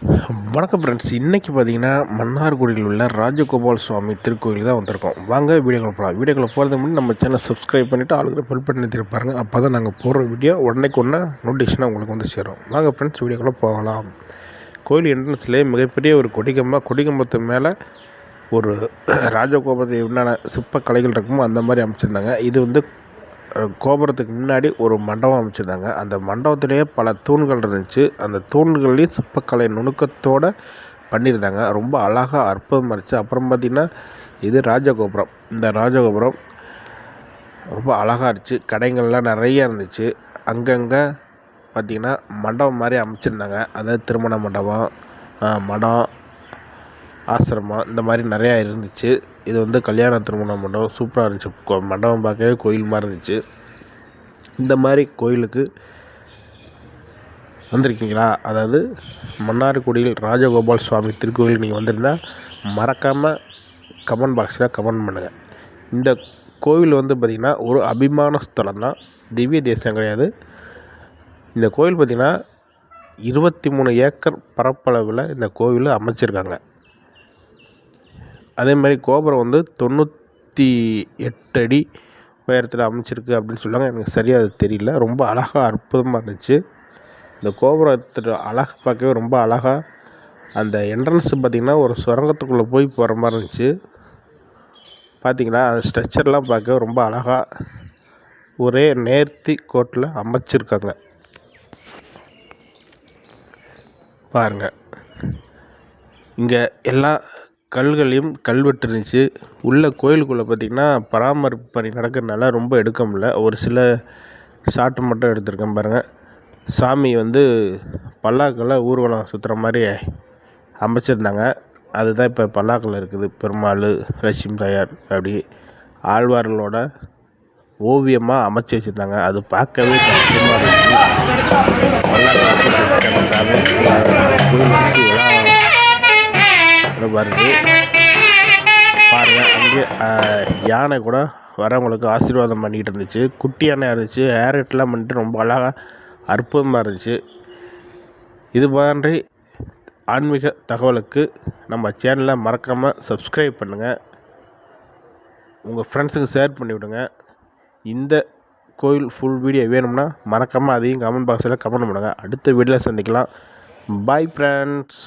வணக்கம் ஃப்ரெண்ட்ஸ். இன்றைக்கி பார்த்தீங்கன்னா மன்னார்குடியில் உள்ள ராஜகோபால் சுவாமி திருக்கோயில் தான் வந்திருக்கோம். வாங்க வீடியோக்குள்ள போகலாம். வீடியோக்குள்ள போகிறதுக்கு முன்னாடி நம்ம சேனலை சப்ஸ்கிரைப் பண்ணிவிட்டு ஆளுங்கிற பெல் பட்டனை திருப்பாருங்க. அப்போ தான் நாங்கள் போடுற வீடியோ உடனேக்கு ஒன்று நோட்டிஃபிகேஷனாக உங்களுக்கு வந்து சேரும். வாங்க ஃப்ரெண்ட்ஸ் வீடியோக்குள்ளே போகலாம். கோயில் என்ட்ரன்ஸ்லேயே மிகப்பெரிய ஒரு கொடிக்கம்பத்து மேலே ஒரு ராஜகோபுரத்தில் என்னென்ன சிற்ப கலைகள் இருக்குமோ அந்த மாதிரி அமைச்சிருந்தாங்க. இது வந்து கோபுரத்துக்கு முன்னாடி ஒரு மண்டபம் அமைச்சிருந்தாங்க. அந்த மண்டபத்திலேயே பல தூண்கள் இருந்துச்சு. அந்த தூண்கள்லேயும் சிற்பக்கலை நுணுக்கத்தோடு பண்ணியிருந்தாங்க. ரொம்ப அழகாக அற்புதமாக இருந்துச்சு. அப்புறம் பார்த்திங்கன்னா இது ராஜகோபுரம். இந்த ராஜகோபுரம் ரொம்ப அழகாக இருந்துச்சு. கடைகள்லாம் நிறைய இருந்துச்சு. அங்கங்கே பார்த்திங்கன்னா மண்டபம் மாதிரி அமைச்சிருந்தாங்க. அதாவது திருமண மண்டபம், மடம், ஆசிரமம் இந்த மாதிரி நிறையா இருந்துச்சு. இது வந்து கல்யாண திருமண மண்டபம் சூப்பராக இருந்துச்சு. மண்டபம் பார்க்கவே கோயில் மாதிரி இருந்துச்சு. இந்த மாதிரி கோயிலுக்கு வந்திருக்கீங்களா? அதாவது மன்னார்குடியில் ராஜகோபால் சுவாமி திருக்கோயில் நீங்கள் வந்திருந்தால் மறக்காமல் கமெண்ட் பாக்ஸில் கமெண்ட் பண்ணுங்கள். இந்த கோவில் வந்து பார்த்திங்கன்னா ஒரு அபிமான ஸ்தலம் தான், திவ்ய தேசம் கிடையாது. இந்த கோவில் பார்த்திங்கன்னா 23 ஏக்கர் பரப்பளவில் இந்த கோவில் அமைச்சிருக்காங்க. அதே மாதிரி கோபுரம் வந்து 98 அடி உயரத்தில் அமைச்சிருக்கு அப்படின்னு சொல்லுவாங்க. எனக்கு சரியாக அது தெரியல. ரொம்ப அழகாக அற்புதமாக இருந்துச்சு. இந்த கோபுரத்தில் அழகு பார்க்கவே ரொம்ப அழகாக, அந்த என்ட்ரன்ஸ் பார்த்திங்கன்னா ஒரு சுரங்கத்துக்குள்ளே போய் போகிற மாதிரி இருந்துச்சு. பார்த்திங்கன்னா அந்த ஸ்ட்ரக்சர்லாம் பார்க்கவே ரொம்ப அழகாக ஒரே நேர்த்தி கோட்டில் அமைச்சிருக்காங்க. பாருங்கள், இங்கே எல்லா கல்களையும் கல்வெட்டு இருந்துச்சு. உள்ள கோயிலுக்குள்ளே பார்த்திங்கன்னா பராமரிப்பு பணி நடக்கிறதுனால ரொம்ப எடுக்க முடியல. ஒரு சில ஷாட்டு மட்டும் எடுத்திருக்கேன் பாருங்கள். சாமி வந்து பல்லாக்கில் ஊர்வலம் சுற்றுற மாதிரி அமைச்சிருந்தாங்க. அதுதான் இப்போ பல்லாக்கில் இருக்குது. பெருமாள், லட்சுமி தாயார் அப்படி ஆழ்வார்களோட ஓவியமாக அமைச்சு வச்சுருந்தாங்க. அது பார்க்கவே கஷ்டமாக இருந்துச்சு. பல்லாக்கில் சாமி வருது பாருங்கள். அங்கே யானை கூட வரவங்களுக்கு ஆசீர்வாதம் பண்ணிக்கிட்டு இருந்துச்சு. குட்டி யானையாக இருந்துச்சு. ஹேர் கட்லாம் பண்ணிட்டு ரொம்ப அழகாக அற்புதமாக இருந்துச்சு. இது மாதிரி ஆன்மீக தகவலுக்கு நம்ம சேனலை மறக்காமல் சப்ஸ்கிரைப் பண்ணுங்கள். உங்கள் ஃப்ரெண்ட்ஸுக்கு ஷேர் பண்ணிவிடுங்க. இந்த கோயில் ஃபுல் வீடியோ வேணும்னா மறக்காமல் அதையும் கமெண்ட் பாக்ஸில் கமெண்ட் பண்ணுங்கள். அடுத்த வீடியோவில் சந்திக்கலாம். Bye friends.